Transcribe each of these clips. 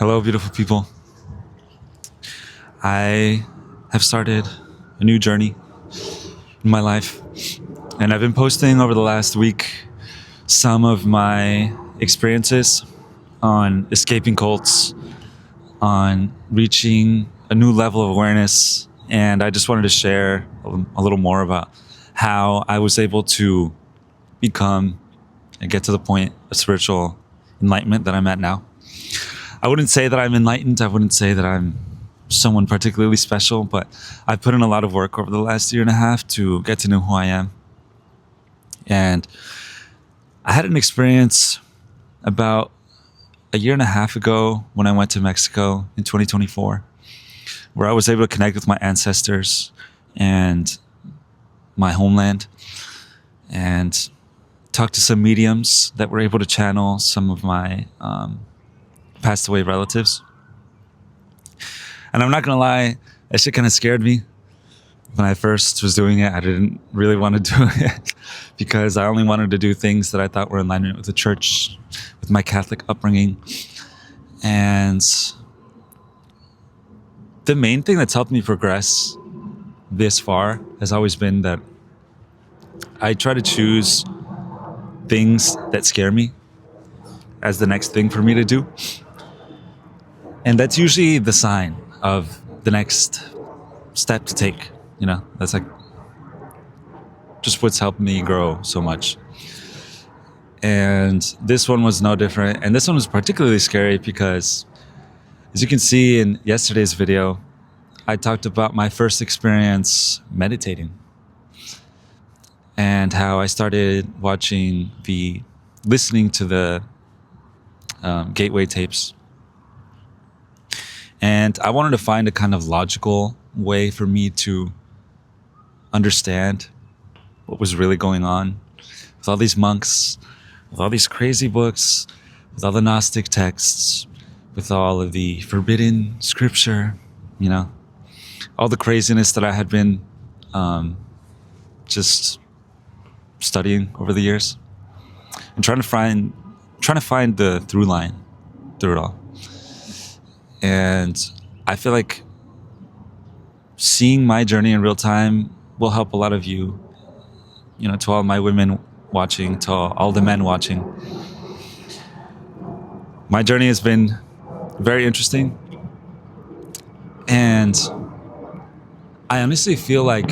Hello, beautiful people. I have started a new journey in my life, and I've been posting over the last week some of my experiences on escaping cults, on reaching a new level of awareness, and I just wanted to share a little more about how I was able to become and get to the point of spiritual enlightenment that I'm at now. I wouldn't say that I'm enlightened. I wouldn't say that I'm someone particularly special, but I've put in a lot of work over the last year and a half to get to know who I am. And I had an experience about a year and a half ago when I went to Mexico in 2024, where I was able to connect with my ancestors and my homeland and talk to some mediums that were able to channel some of my passed away relatives. And I'm not gonna lie, that shit kind of scared me. When I first was doing it, I didn't really want to do it because I only wanted to do things that I thought were in alignment with the church, with my Catholic upbringing. And the main thing that's helped me progress this far has always been that I try to choose things that scare me as the next thing for me to do. And that's usually the sign of the next step to take. You know, that's like just what's helped me grow so much. And this one was no different. And this one was particularly scary because, as you can see in yesterday's video, I talked about my first experience meditating and how I started listening to the Gateway tapes. And I wanted to find a kind of logical way for me to understand what was really going on with all these monks, with all these crazy books, with all the Gnostic texts, with all of the forbidden scripture, you know, all the craziness that I had been just studying over the years and trying to find the through line through it all. And I feel like seeing my journey in real time will help a lot of you, you know, to all my women watching, to all the men watching. My journey has been very interesting. And I honestly feel like,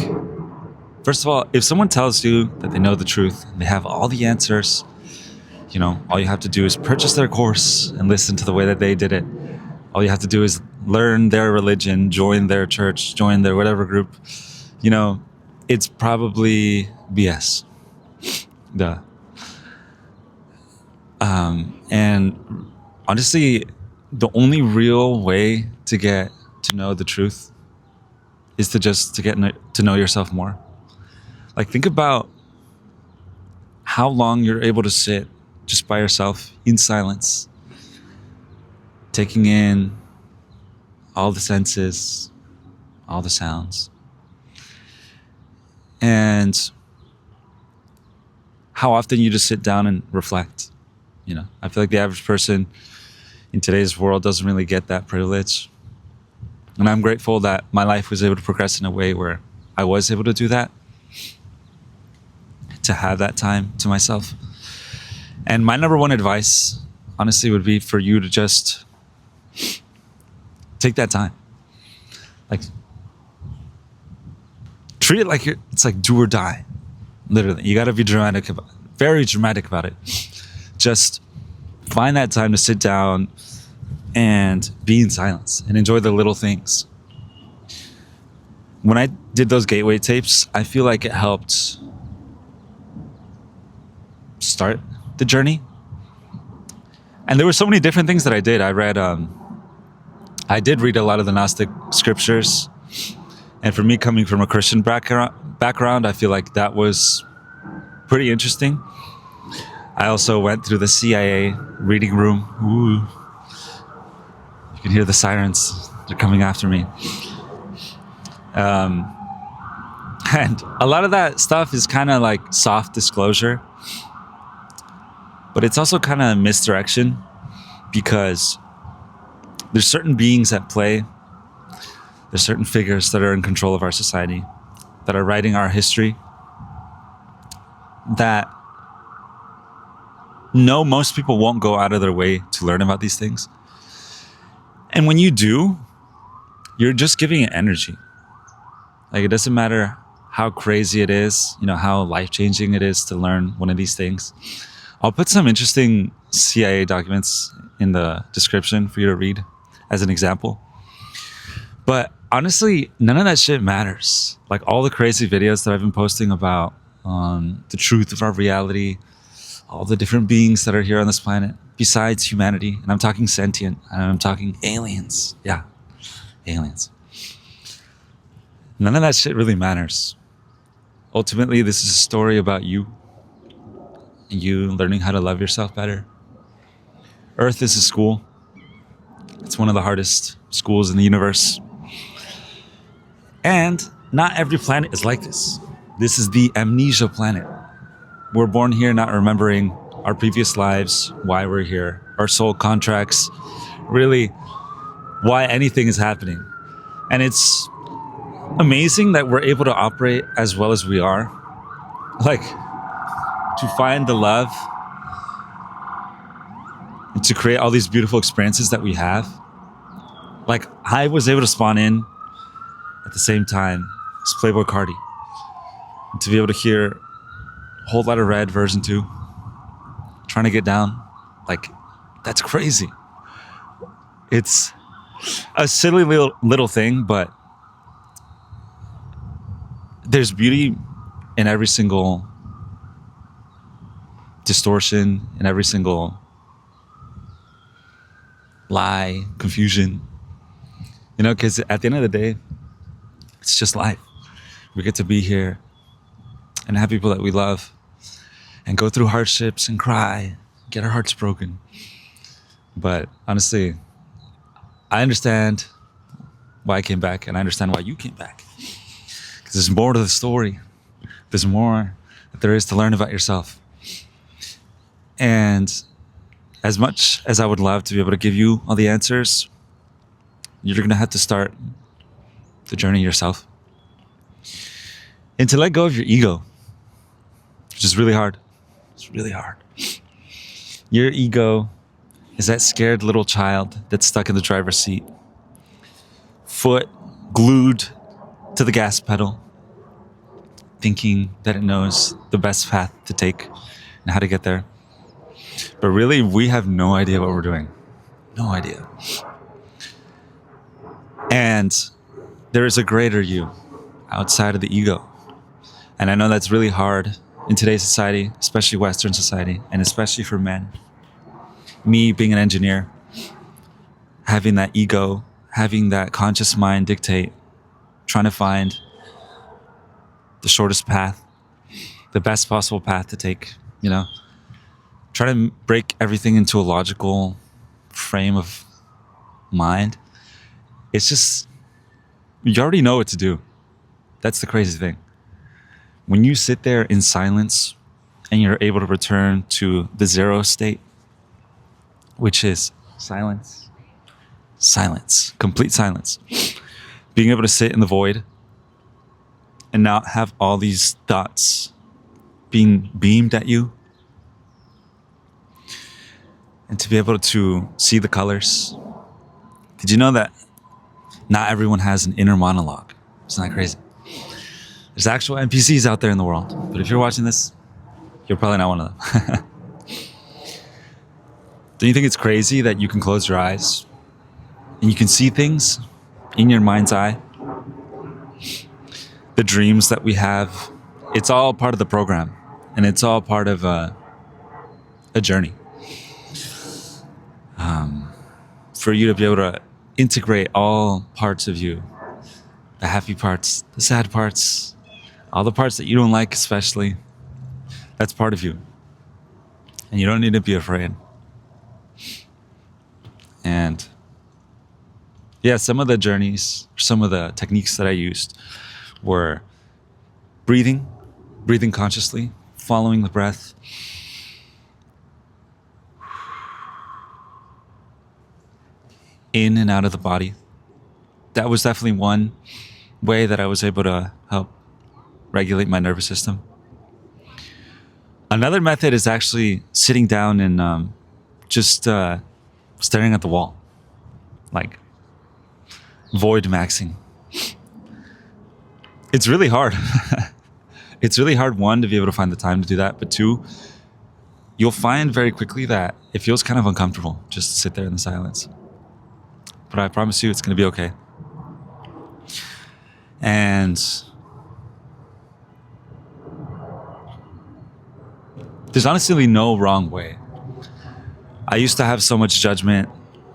first of all, if someone tells you that they know the truth, and they have all the answers, you know, all you have to do is purchase their course and listen to the way that they did it. All you have to do is learn their religion, join their church, join their whatever group. You know, it's probably BS. Duh. And honestly, the only real way to get to know the truth is to get to know yourself more. Like, think about how long you're able to sit just by yourself in silence, taking in all the senses, all the sounds, and how often you just sit down and reflect. You know, I feel like the average person in today's world doesn't really get that privilege. And I'm grateful that my life was able to progress in a way where I was able to do that, to have that time to myself. And my number one advice, honestly, would be for you to just take that time. Like, treat it like it's like do or die. Literally, you got to be very dramatic about it. Just find that time to sit down and be in silence and enjoy the little things. When I did those Gateway tapes, I feel like it helped start the journey. And there were so many different things that I did. I did read a lot of the Gnostic scriptures. And for me, coming from a Christian background, I feel like that was pretty interesting. I also went through the CIA reading room. Ooh. You can hear the sirens. They're coming after me. And a lot of that stuff is kind of like soft disclosure. But it's also kind of misdirection because There's certain beings at play. There's certain figures that are in control of our society, that are writing our history, that no, most people won't go out of their way to learn about these things. And when you do, you're just giving it energy. Like, it doesn't matter how crazy it is, how life-changing it is to learn one of these things. I'll put some interesting CIA documents in the description for you to read as an example. But honestly, none of that shit matters. Like, all the crazy videos that I've been posting about the truth of our reality, all the different beings that are here on this planet besides humanity, and I'm talking sentient, and I'm talking aliens. Yeah, aliens. None of that shit really matters. Ultimately, this is a story about you and you learning how to love yourself better. Earth is a school. It's one of the hardest schools in the universe. And not every planet is like this. This is the amnesia planet. We're born here not remembering our previous lives, why we're here, our soul contracts, really why anything is happening. And it's amazing that we're able to operate as well as we are. Like, to find the love and to create all these beautiful experiences that we have. Like, I was able to spawn in at the same time as Playboi Carti. And to be able to hear Whole Lotta Red version 2, Trying to Get Down, like, that's crazy. It's a silly little thing, but there's beauty in every single distortion, in every single lie, confusion. Because at the end of the day, it's just life. We get to be here and have people that we love and go through hardships and cry, get our hearts broken. But honestly, I understand why I came back, and I understand why you came back. Because there's more to the story. There's more that there is to learn about yourself. And as much as I would love to be able to give you all the answers, you're going to have to start the journey yourself. And to let go of your ego, which is really hard. It's really hard. Your ego is that scared little child that's stuck in the driver's seat, foot glued to the gas pedal, thinking that it knows the best path to take and how to get there. But really, we have no idea what we're doing. No idea. And there is a greater you outside of the ego. And I know that's really hard in today's society, especially Western society, and especially for men. Me being an engineer, having that ego, having that conscious mind dictate, trying to find the shortest path, the best possible path to take, try to break everything into a logical frame of mind. It's just, you already know what to do. That's the crazy thing. When you sit there in silence and you're able to return to the zero state, which is silence, complete silence. Being able to sit in the void and not have all these thoughts being beamed at you. And to be able to see the colors. Did you know that not everyone has an inner monologue? Isn't that crazy? There's actual NPCs out there in the world. But if you're watching this, you're probably not one of them. Don't you think it's crazy that you can close your eyes and you can see things in your mind's eye? The dreams that we have, it's all part of the program. And it's all part of a journey. For you to be able to integrate all parts of you, the happy parts, the sad parts, all the parts that you don't like especially, that's part of you. And you don't need to be afraid. And yeah, some of the journeys, some of the techniques that I used were breathing consciously, following the breath. in and out of the body. That was definitely one way that I was able to help regulate my nervous system. Another method is actually sitting down and just staring at the wall, like void maxing. It's really hard. It's really hard, one, to be able to find the time to do that, but two, you'll find very quickly that it feels kind of uncomfortable just to sit there in the silence. But I promise you it's going to be okay. And there's honestly no wrong way. I used to have so much judgment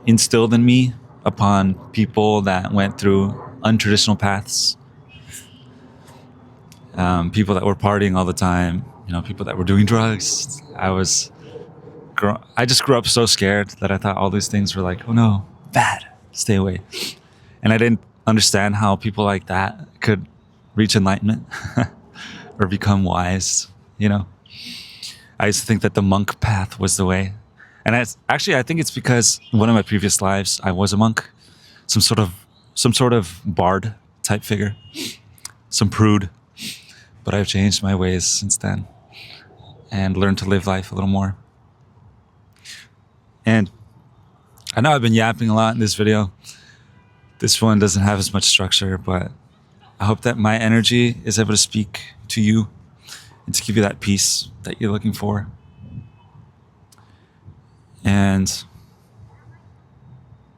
instilled in me upon people that went through untraditional paths. People that were partying all the time, people that were doing drugs. I just grew up so scared that I thought all these things were like, oh no, bad, stay away. And I didn't understand how people like that could reach enlightenment or become wise, I used to think that the monk path was the way. And I think it's because in one of my previous lives, I was a monk, some sort of bard type figure, some prude. But I've changed my ways since then and learned to live life a little more. And I know I've been yapping a lot in this video. This one doesn't have as much structure, but I hope that my energy is able to speak to you and to give you that peace that you're looking for. And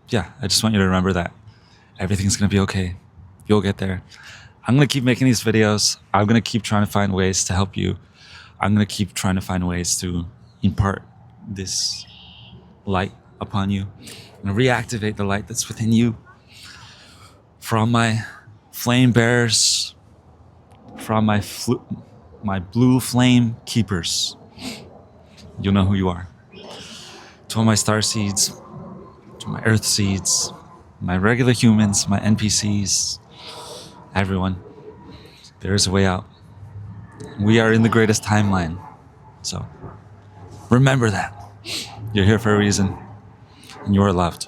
yeah, I just want you to remember that everything's going to be okay. You'll get there. I'm going to keep making these videos. I'm going to keep trying to find ways to help you. I'm going to keep trying to find ways to impart this light upon you and reactivate the light that's within you from my flame bearers, from my blue flame keepers. You'll know who you are. To all my star seeds, to my earth seeds, my regular humans, my NPCs, everyone, there is a way out. We are in the greatest timeline. So remember that. You're here for a reason, and you are loved.